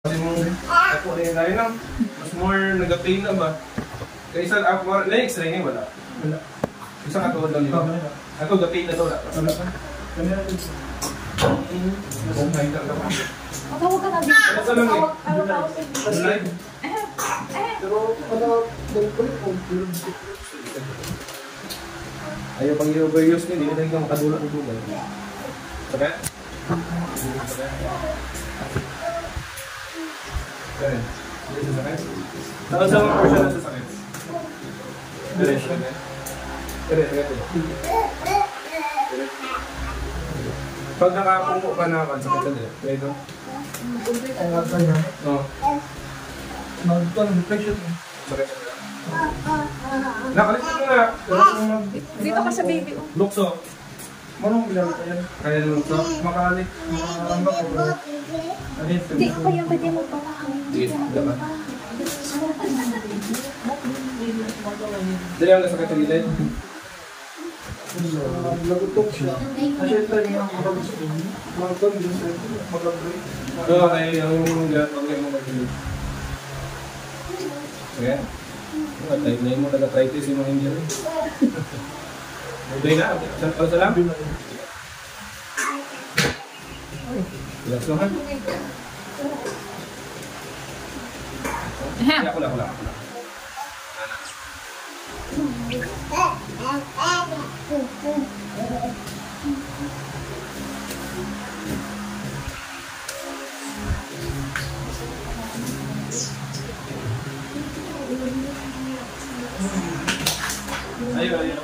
Kasi mong ako rin tayo lang. Mas more nag-pain na ba? Kaya isa ako, na-x-ray ngayon wala. Wala. Isang katuod lang yun. Ako ga-pain na to wala. Wala pa. Kamera din siya. Kung kain ka ba? Matawag ka na dito. Ano sa lang eh? Live? Pero ayaw pang i-overuse nyo, hindi na makadulot ng dugal. Sakit? Karen, hindi sa sakit? Saan sa mga portion na sa sakit? Karen, sakit? Karen, sakit. Pag nakapungo ka na kan, sakit ka din. Kaya ito? Ang nga kanya. Oo. Mag-reflection. Sakit. Nakalit mo na. Dito ka sa baby. Lukso. Manong bilang ka yan? Kaya lukso. Makalit. Makarambak ko bro. Hindi ko kaya pwede mo pa. Sige, diba? Dali ang nasakit sa gilid. Lagutok siya. Kasi ito yung mag-gun din sa mag-upgrade. Oo, kaya yung pag-gawin mo mag-gilid. Sige. Type na yun mo nag-arthritis yung mga injury. Muday na. Saan lang? Relax lang ha? Wala. Ayun.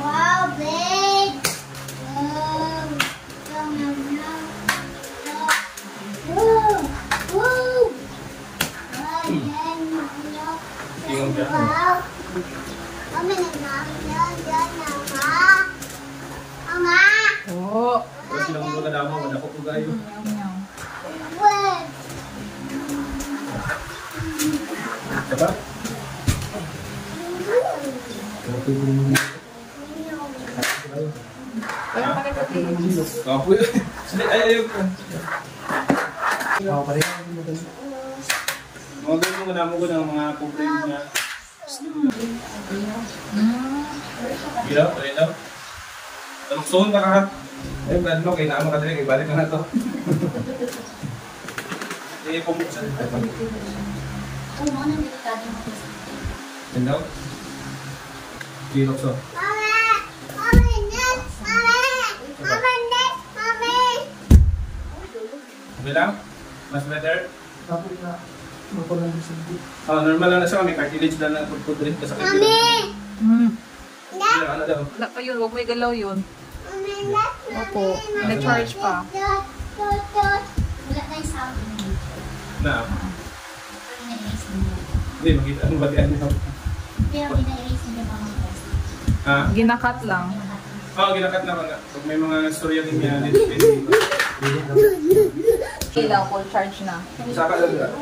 Wow, big! Wow! Mami, nagnamin dyan na, Mama! Oo. Pero silang mga kadama, madako po kayo. Wait! Diba? Pero bakit ka dito? Kapo yun. Ayaw ko. Ako pa rin. Mga ganun mga damo ko ng mga complaint niya. Gila, tuloy daw. Taluksoon ka ka. Ayun, Brad mo, kaya naman ka talaga. Ibalik ka na to. Pumuksan. Yan daw? Gilokso. Okay lang? Mas better? Tapos na. Makulang din sa dito. Normal lang na siya. May cartilage lang na pagpudrin ka sa kapila. Ilang ano daw? Wala pa yun. Huwag mo igalaw yun. Opo. Na-charge pa. Wala tayong sound. Na? Hindi, makita ang batian niya. Pero pina-erase niya pa mga test. Ha? Ginakat lang. Oo, ginakat na ko na. Pag may mga storya din niya, dito pwede. Ilaw, full charge na. Saka lang ka.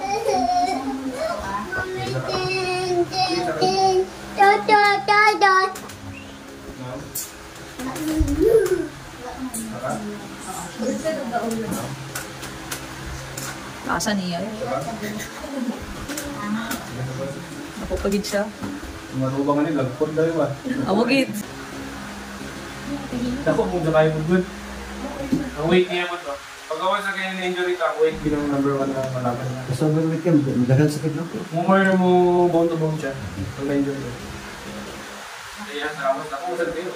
Nakasan niya. Napapagid siya. Manubangan nila, lagpon daw ba? Awagid. Ako kung sa kayo good. Ang weight niya mo to. Pag-awa sa kanya na injury ka, weight bilang number 1 na malaban na. Sa weekend, dahil sakit lang po. More mo bone to bone siya. Pag na-injury ka. Kaya sa amas ako, saan kayo?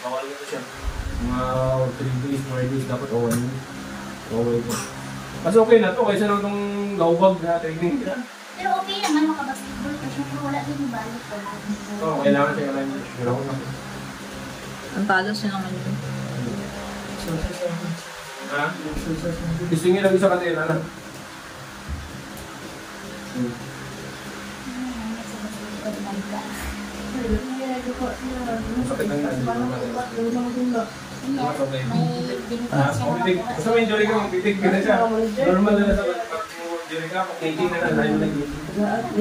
Bawal nito siya. Mga 3 days, 4 days, dapat o 1 week. Okay po. Mas okay na to, kaysa lang itong gawbag na training. Pero okay naman makabasketball kasi wala din yung balik ko. Oo, kailangan siya lang. Pero ako lang. Ang talos niya naman yun. Ha? Gusto nyo lang isa katila na. Sakit lang na. Basta may injury ka, magpitig ka na siya. Normal na sa pag-injury ka, pag-injury ka, pag-injury ka na,